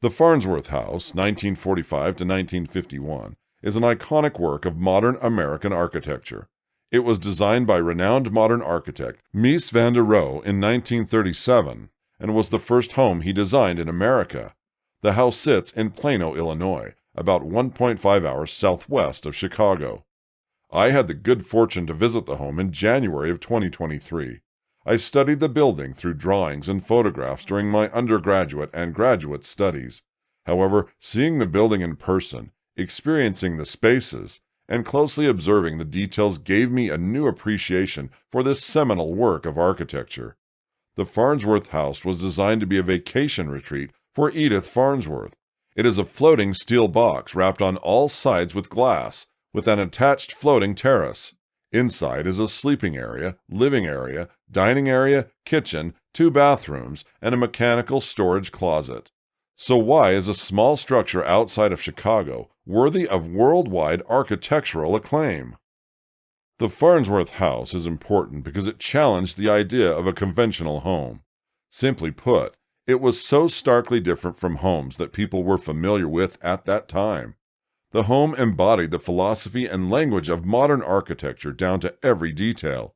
The Farnsworth House, 1945 to 1951, is an iconic work of modern American architecture. It was designed by renowned modern architect Mies van der Rohe in 1937 and was the first home he designed in America. The house sits in Plano, Illinois, about 1.5 hours southwest of Chicago. I had the good fortune to visit the home in January of 2023. I studied the building through drawings and photographs during my undergraduate and graduate studies. However, seeing the building in person, experiencing the spaces, and closely observing the details gave me a new appreciation for this seminal work of architecture. The Farnsworth House was designed to be a vacation retreat for Edith Farnsworth. It is a floating steel box wrapped on all sides with glass, with an attached floating terrace. Inside is a sleeping area, living area, dining area, kitchen, 2 bathrooms, and a mechanical storage closet. So why is a small structure outside of Chicago worthy of worldwide architectural acclaim? The Farnsworth House is important because it challenged the idea of a conventional home. Simply put, it was so starkly different from homes that people were familiar with at that time. The home embodied the philosophy and language of modern architecture down to every detail.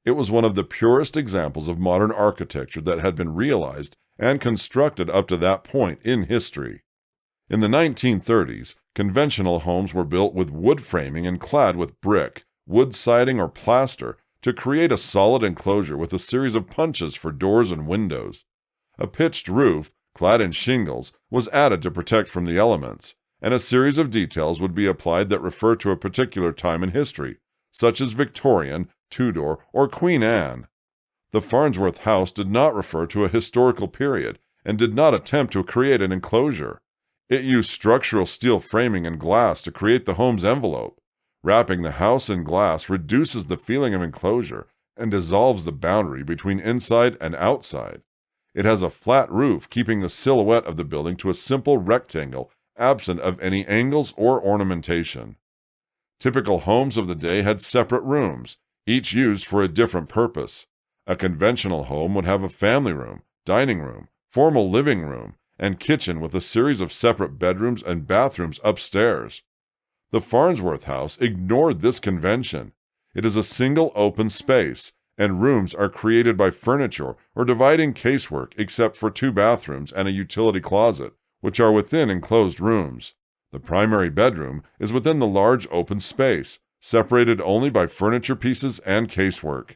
It was one of the purest examples of modern architecture that had been realized and constructed up to that point in history. In the 1930s, conventional homes were built with wood framing and clad with brick, wood siding, or plaster to create a solid enclosure with a series of punches for doors and windows. A pitched roof, clad in shingles, was added to protect from the elements, and a series of details would be applied that refer to a particular time in history, such as Victorian, Tudor, or Queen Anne. The Farnsworth House did not refer to a historical period and did not attempt to create an enclosure. It used structural steel framing and glass to create the home's envelope. Wrapping the house in glass reduces the feeling of enclosure and dissolves the boundary between inside and outside. It has a flat roof, keeping the silhouette of the building to a simple rectangle, absent of any angles or ornamentation. Typical homes of the day had separate rooms, each used for a different purpose. A conventional home would have a family room, dining room, formal living room, and kitchen with a series of separate bedrooms and bathrooms upstairs. The Farnsworth House ignored this convention. It is a single open space, and rooms are created by furniture or dividing casework except for 2 bathrooms and a utility closet, which are within enclosed rooms. The primary bedroom is within the large open space, separated only by furniture pieces and casework.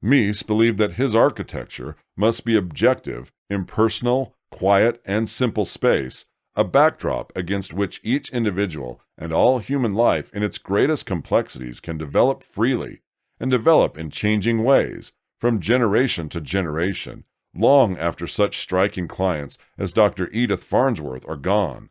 Mies believed that his architecture must be objective, impersonal, quiet, and simple space, a backdrop against which each individual and all human life in its greatest complexities can develop freely, and develop in changing ways, from generation to generation, long after such striking clients as Dr. Edith Farnsworth are gone.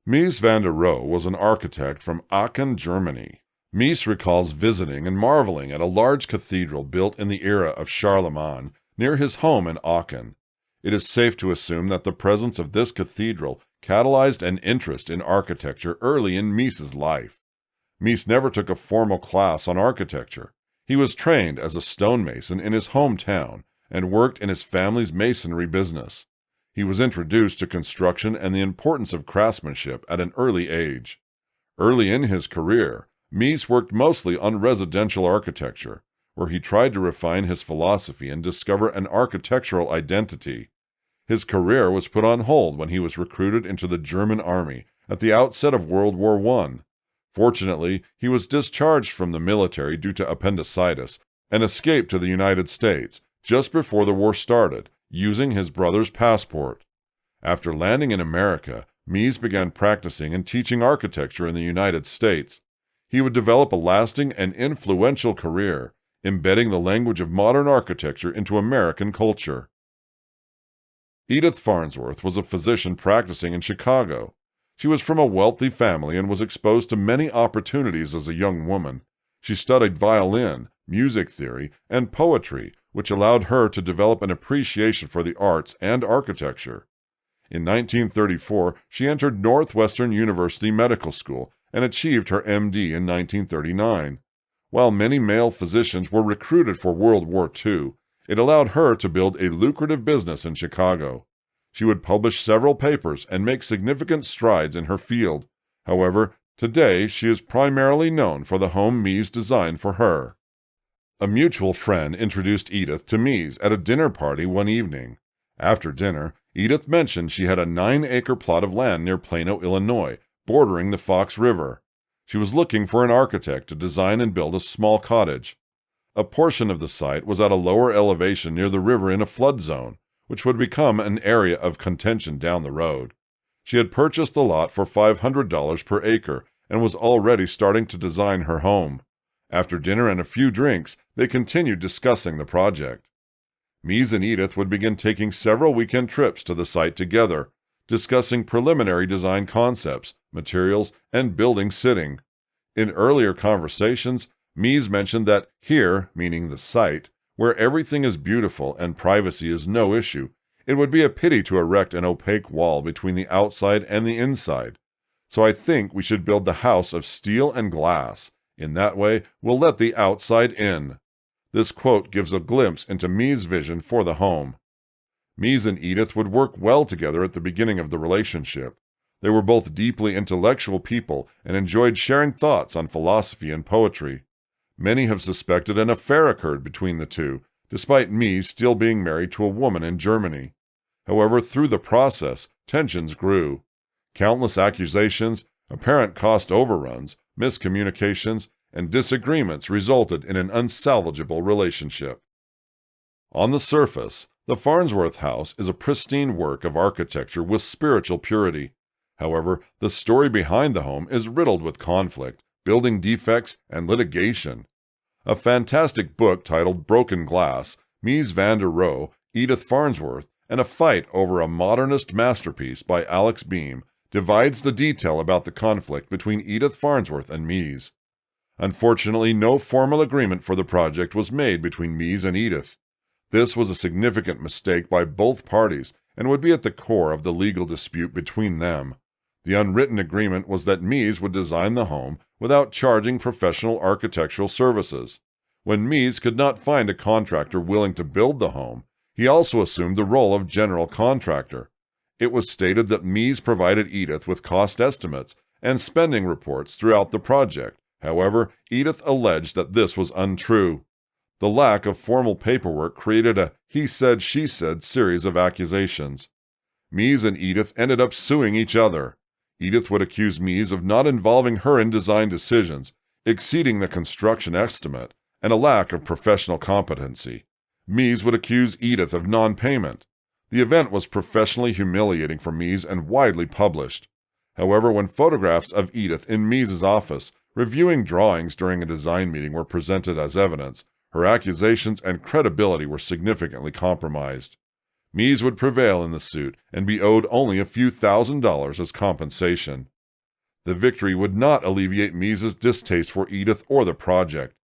Mies van der Rohe was an architect from Aachen, Germany. Mies recalls visiting and marveling at a large cathedral built in the era of Charlemagne near his home in Aachen. It is safe to assume that the presence of this cathedral catalyzed an interest in architecture early in Mies's life. Mies never took a formal class on architecture. He was trained as a stonemason in his hometown and worked in his family's masonry business. He was introduced to construction and the importance of craftsmanship at an early age. Early in his career, Mies worked mostly on residential architecture, where he tried to refine his philosophy and discover an architectural identity. His career was put on hold when he was recruited into the German army at the outset of World War I. Fortunately, he was discharged from the military due to appendicitis and escaped to the United States just before the war started, using his brother's passport. After landing in America, Mies began practicing and teaching architecture in the United States. He would develop a lasting and influential career, embedding the language of modern architecture into American culture. Edith Farnsworth was a physician practicing in Chicago. She was from a wealthy family and was exposed to many opportunities as a young woman. She studied violin, music theory, and poetry, which allowed her to develop an appreciation for the arts and architecture. In 1934, she entered Northwestern University Medical School and achieved her MD in 1939. While many male physicians were recruited for World War II, it allowed her to build a lucrative business in Chicago. She would publish several papers and make significant strides in her field. However, today she is primarily known for the home Mies designed for her. A mutual friend introduced Edith to Mies at a dinner party one evening. After dinner, Edith mentioned she had a 9-acre plot of land near Plano, Illinois, bordering the Fox River. She was looking for an architect to design and build a small cottage. A portion of the site was at a lower elevation near the river in a flood zone, which would become an area of contention down the road. She had purchased the lot for $500 per acre and was already starting to design her home. After dinner and a few drinks, they continued discussing the project. Mies and Edith would begin taking several weekend trips to the site together, discussing preliminary design concepts, materials, and building sitting. In earlier conversations, Mies mentioned that here, meaning the site, where everything is beautiful and privacy is no issue, it would be a pity to erect an opaque wall between the outside and the inside. So I think we should build the house of steel and glass. In that way, we'll let the outside in. This quote gives a glimpse into Mies' vision for the home. Mies and Edith would work well together at the beginning of the relationship. They were both deeply intellectual people and enjoyed sharing thoughts on philosophy and poetry. Many have suspected an affair occurred between the two, despite Mies still being married to a woman in Germany. However, through the process, tensions grew. Countless accusations, apparent cost overruns, miscommunications, and disagreements resulted in an unsalvageable relationship. On the surface, the Farnsworth House is a pristine work of architecture with spiritual purity. However, the story behind the home is riddled with conflict, building defects, and litigation. A fantastic book titled Broken Glass, Mies van der Rohe, Edith Farnsworth, and a fight over a modernist masterpiece by Alex Beam divides the detail about the conflict between Edith Farnsworth and Mies. Unfortunately, no formal agreement for the project was made between Mies and Edith. This was a significant mistake by both parties and would be at the core of the legal dispute between them. The unwritten agreement was that Mies would design the home without charging professional architectural services. When Mies could not find a contractor willing to build the home, he also assumed the role of general contractor. It was stated that Mies provided Edith with cost estimates and spending reports throughout the project. However, Edith alleged that this was untrue. The lack of formal paperwork created a he said, she said series of accusations. Mies and Edith ended up suing each other. Edith would accuse Mies of not involving her in design decisions, exceeding the construction estimate, and a lack of professional competency. Mies would accuse Edith of non-payment. The event was professionally humiliating for Mies and widely published. However, when photographs of Edith in Mies' office reviewing drawings during a design meeting were presented as evidence, her accusations and credibility were significantly compromised. Mies would prevail in the suit and be owed only a few $1,000s as compensation. The victory would not alleviate Mies' distaste for Edith or the project.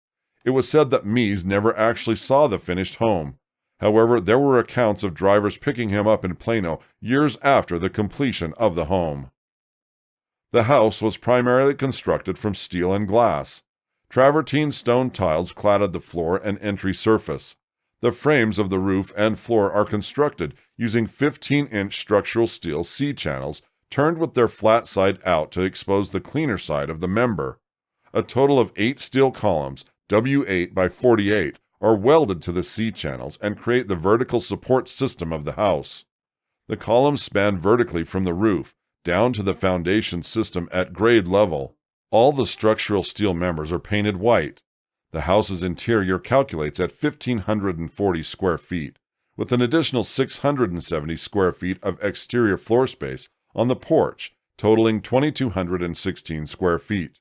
It was said that Mies never actually saw the finished home. However, there were accounts of drivers picking him up in Plano years after the completion of the home. The house was primarily constructed from steel and glass. Travertine stone tiles cladded the floor and entry surface. The frames of the roof and floor are constructed using 15-inch structural steel C-channels turned with their flat side out to expose the cleaner side of the member. A total of 8 steel columns, W8 by 48, are welded to the C-channels and create the vertical support system of the house. The columns span vertically from the roof down to the foundation system at grade level. All the structural steel members are painted white. The house's interior calculates at 1,540 square feet, with an additional 670 square feet of exterior floor space on the porch, totaling 2,216 square feet.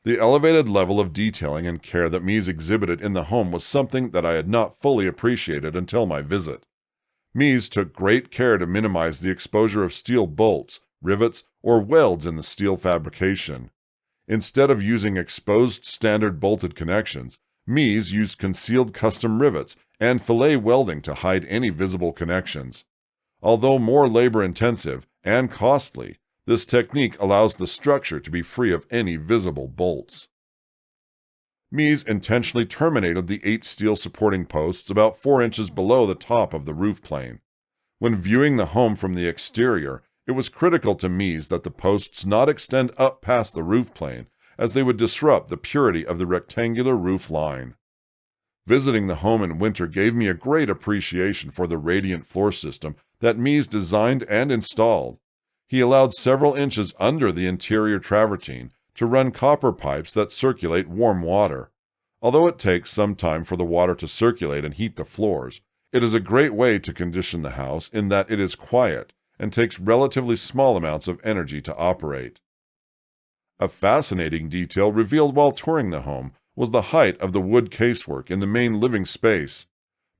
The elevated level of detailing and care that Mies exhibited in the home was something that I had not fully appreciated until my visit. Mies took great care to minimize the exposure of steel bolts, rivets, or welds in the steel fabrication. Instead of using exposed standard bolted connections, Mies used concealed custom rivets and fillet welding to hide any visible connections. Although more labor-intensive and costly, this technique allows the structure to be free of any visible bolts. Mies intentionally terminated the 8 steel supporting posts about 4 inches below the top of the roof plane. When viewing the home from the exterior, it was critical to Mies that the posts not extend up past the roof plane, as they would disrupt the purity of the rectangular roof line. Visiting the home in winter gave me a great appreciation for the radiant floor system that Mies designed and installed. He allowed several inches under the interior travertine to run copper pipes that circulate warm water. Although it takes some time for the water to circulate and heat the floors, it is a great way to condition the house in that it is quiet and takes relatively small amounts of energy to operate. A fascinating detail revealed while touring the home was the height of the wood casework in the main living space.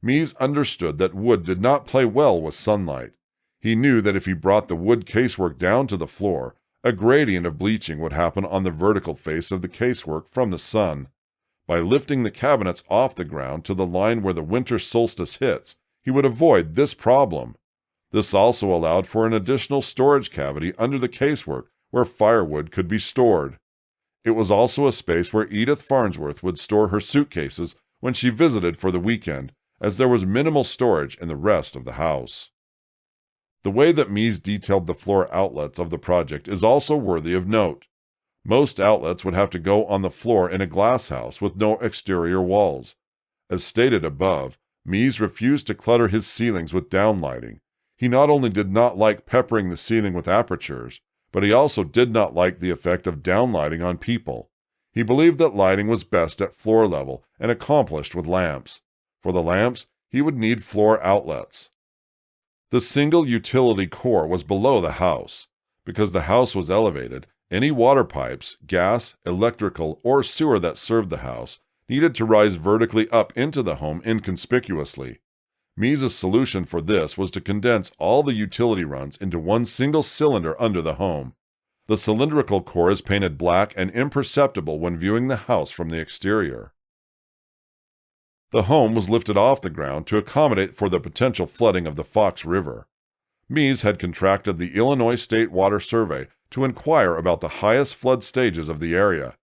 Mies understood that wood did not play well with sunlight. He knew that if he brought the wood casework down to the floor, a gradient of bleaching would happen on the vertical face of the casework from the sun. By lifting the cabinets off the ground to the line where the winter solstice hits, he would avoid this problem. This also allowed for an additional storage cavity under the casework where firewood could be stored. It was also a space where Edith Farnsworth would store her suitcases when she visited for the weekend, as there was minimal storage in the rest of the house. The way that Mies detailed the floor outlets of the project is also worthy of note. Most outlets would have to go on the floor in a glass house with no exterior walls. As stated above, Mies refused to clutter his ceilings with downlighting. He not only did not like peppering the ceiling with apertures, but he also did not like the effect of downlighting on people. He believed that lighting was best at floor level and accomplished with lamps. For the lamps, he would need floor outlets. The single utility core was below the house. Because the house was elevated, any water pipes, gas, electrical, or sewer that served the house needed to rise vertically up into the home inconspicuously. Mies' solution for this was to condense all the utility runs into one single cylinder under the home. The cylindrical core is painted black and imperceptible when viewing the house from the exterior. The home was lifted off the ground to accommodate for the potential flooding of the Fox River. Mies had contracted the Illinois State Water Survey to inquire about the highest flood stages of the area.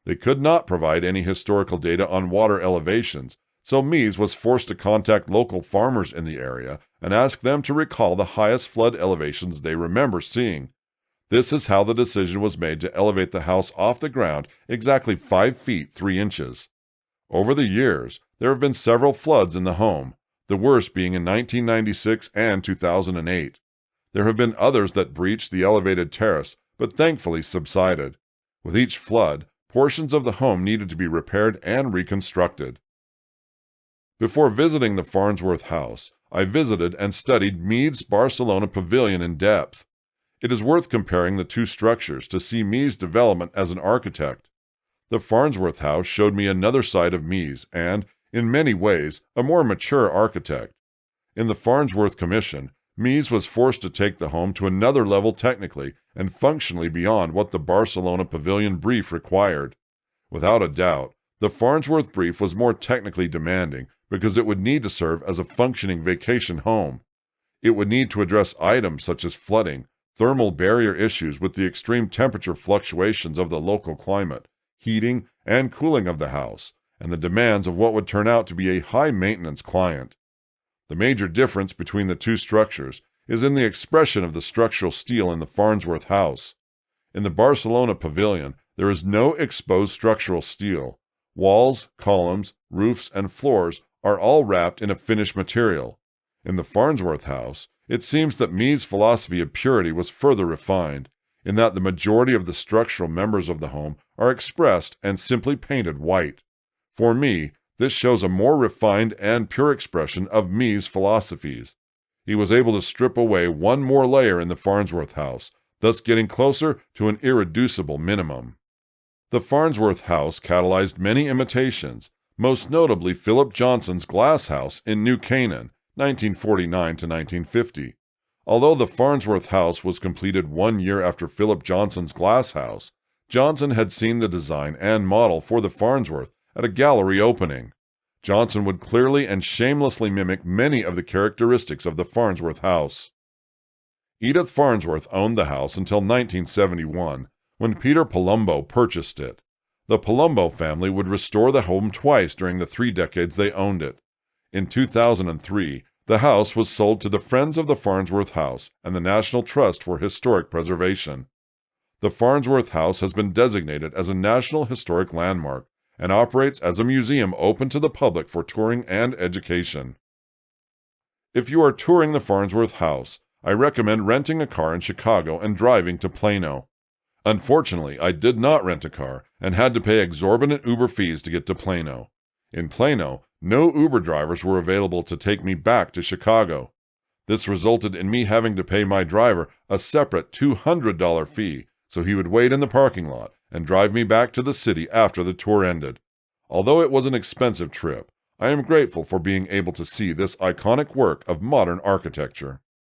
They could not provide any historical data on water elevations, so Mies was forced to contact local farmers in the area and ask them to recall the highest flood elevations they remember seeing. This is how the decision was made to elevate the house off the ground exactly 5 feet 3 inches. Over the years, there have been several floods in the home, the worst being in 1996 and 2008. There have been others that breached the elevated terrace, but thankfully subsided. With each flood, portions of the home needed to be repaired and reconstructed. Before visiting the Farnsworth House, I visited and studied Mies' Barcelona Pavilion in depth. It is worth comparing the two structures to see Mies' development as an architect. The Farnsworth House showed me another side of Mies and, in many ways, a more mature architect. In the Farnsworth Commission, Mies was forced to take the home to another level technically and functionally beyond what the Barcelona Pavilion brief required. Without a doubt, the Farnsworth brief was more technically demanding because it would need to serve as a functioning vacation home. It would need to address items such as flooding, thermal barrier issues with the extreme temperature fluctuations of the local climate, heating and cooling of the house, and the demands of what would turn out to be a high-maintenance client. The major difference between the two structures is in the expression of the structural steel in the Farnsworth House. In the Barcelona Pavilion, there is no exposed structural steel. Walls, columns, roofs, and floors are all wrapped in a finished material. In the Farnsworth House, it seems that Mies' philosophy of purity was further refined, in that the majority of the structural members of the home are expressed and simply painted white. For me, this shows a more refined and pure expression of Mies' philosophies. He was able to strip away one more layer in the Farnsworth House, thus getting closer to an irreducible minimum. The Farnsworth House catalyzed many imitations, most notably Philip Johnson's glass house in New Canaan, 1949 to 1950. Although the Farnsworth House was completed 1 year after Philip Johnson's glass house, Johnson had seen the design and model for the Farnsworth at a gallery opening. Johnson would clearly and shamelessly mimic many of the characteristics of the Farnsworth House. Edith Farnsworth owned the house until 1971, when Peter Palumbo purchased it. The Palumbo family would restore the home twice during the 3 decades they owned it. In 2003, The house was sold to the Friends of the Farnsworth House and the National Trust for Historic Preservation. The Farnsworth House has been designated as a National Historic Landmark and operates as a museum open to the public for touring and education. If you are touring the Farnsworth House, I recommend renting a car in Chicago and driving to Plano. Unfortunately, I did not rent a car and had to pay exorbitant Uber fees to get to Plano. In Plano, no Uber drivers were available to take me back to Chicago. This resulted in me having to pay my driver a separate $200 fee so he would wait in the parking lot and drive me back to the city after the tour ended. Although it was an expensive trip, I am grateful for being able to see this iconic work of modern architecture.